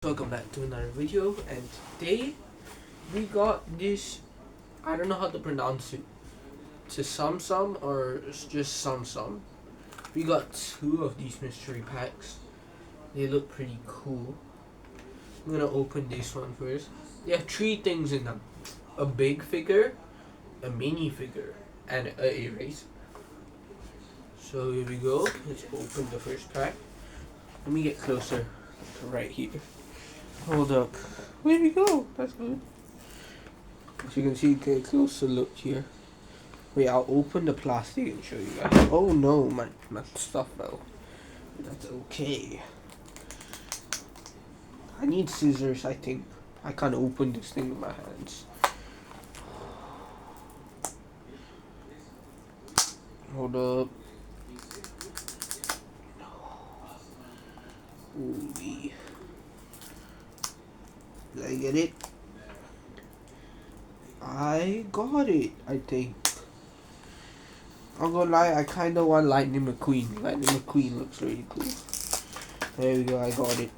Welcome back to another video, and today we got this, I don't know how to pronounce it, Tsum or it's just Tsum. We got two of these mystery packs. They look pretty cool. I'm gonna open this one first. They have three things in them: a big figure, a mini figure, and a erase. So here we go. Let's open the first pack. Let me get closer to right here. Hold up. Where'd we go? That's good. As you can see, get a closer look here. Wait, I'll open the plastic and show you guys. Oh no, my stuff fell. That's okay. I need scissors, I think. I can't open this thing with my hands. Hold up. Holy. Did I get it? I got it, I think. I'm gonna lie, I kinda want Lightning McQueen. Lightning McQueen looks really cool. There we go, I got it.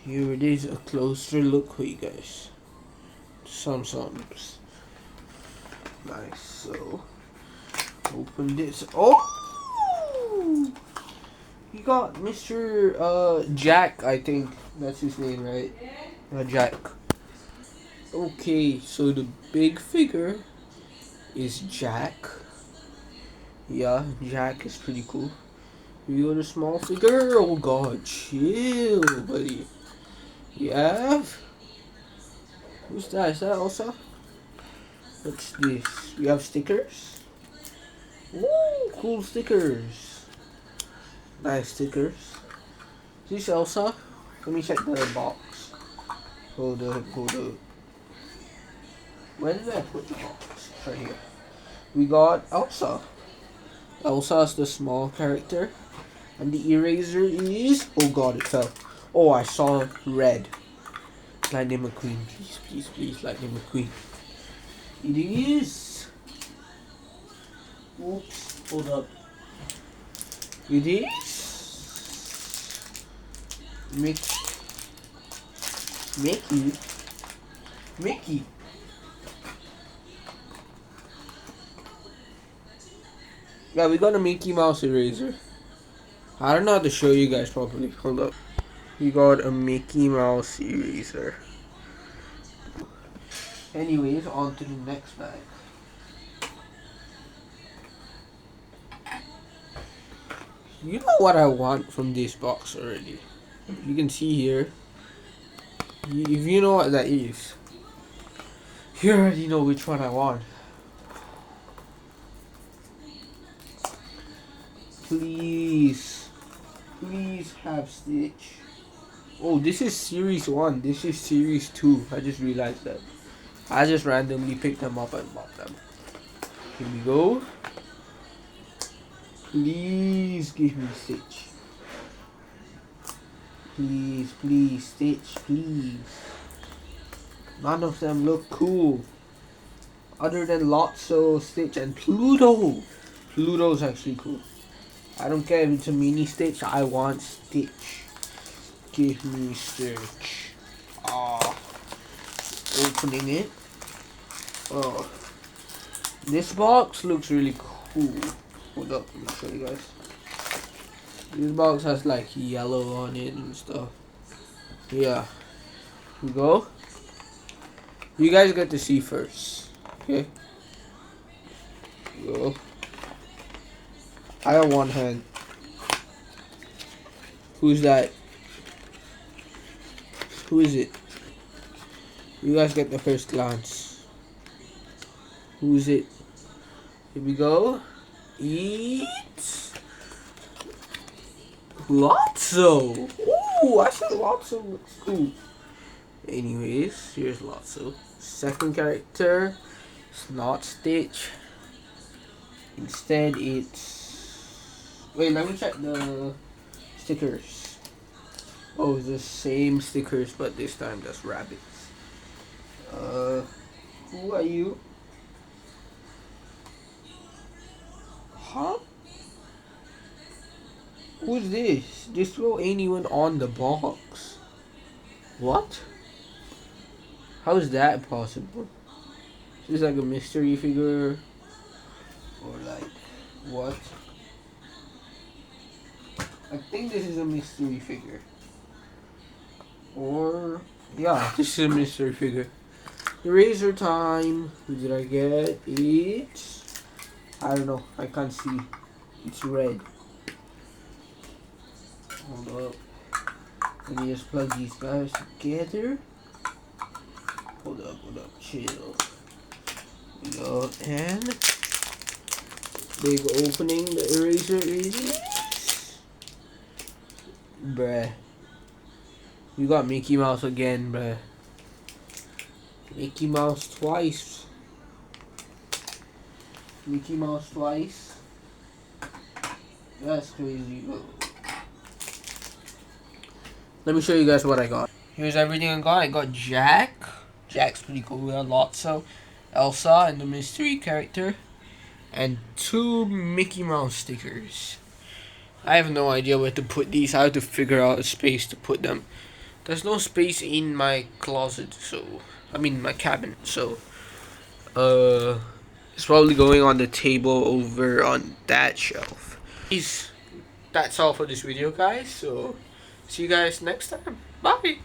Here it is, a closer look for you guys. Sums. Nice, so open this. Oh! You got Mr. Jack, I think that's his name, right? Jack. Okay, so the big figure is Jack. Yeah, Jack is pretty cool. You got a small figure? Oh god, chill, buddy. You have? Who's that? Is that Elsa? What's this? We have stickers. Ooh, cool stickers. Nice stickers. Is this Elsa? Let me check the box. Hold up. Where did I put the box? Right here. We got Elsa. Elsa's the small character. And the eraser is... Oh god, it fell. Oh, I saw red. Lightning McQueen. Please, Lightning McQueen. It is... Oops, hold up. It is... Mickey. Yeah, we got a Mickey Mouse eraser. I don't know how to show you guys properly. Hold up. We got a Mickey Mouse eraser. Anyways, on to the next bag. You know what I want from this box already. You can see here. If you know what that is, you already know which one I want. Please have Stitch. Oh, this is series 1. This is series 2. I just realized that. I just randomly picked them up and bought them. Here we go. Please give me Stitch. Please, Stitch, please. None of them look cool. Other than Lotso, Stitch, and Pluto. Pluto's actually cool. I don't care if it's a mini Stitch, I want Stitch. Give me Stitch. Opening it. Oh. This box looks really cool. Hold up, let me show you guys. This box has like yellow on it and stuff. Yeah. Here we go. You guys get to see first. Okay? Here we go. I got one hand. Who's that? Who is it? You guys get the first glance. Who is it? Here we go. It's Lotso. Ooh, I said Lotso looks cool. Anyways, here's Lotso. Second character. It's not Stitch. Instead, it's... Wait, let me check the stickers. Oh, it's the same stickers, but this time that's rabbits. Who are you? Huh? Who's this? This row ain't even on the box. What? How is that possible? Is this like a mystery figure? Or like, what? I think this is a mystery figure. Or, yeah, this is a mystery figure. Eraser time. Who did I get? It's, I don't know. I can't see. It's red. Hold up. Let me just plug these guys together. Hold up. Chill. Go and big opening the eraser is. Bruh. You got Mickey Mouse again, bruh. Mickey Mouse twice. Mickey Mouse twice. That's crazy. Let me show you guys what I got. Here's everything I got. I got Jack. Jack's pretty cool. We got Lotso, Elsa, and the mystery character. And 2 Mickey Mouse stickers. I have no idea where to put these. I have to figure out a space to put them. There's no space in my closet, so I mean my cabinet, so it's probably going on the table over on that shelf. That's all for this video, guys, so see you guys next time. Bye.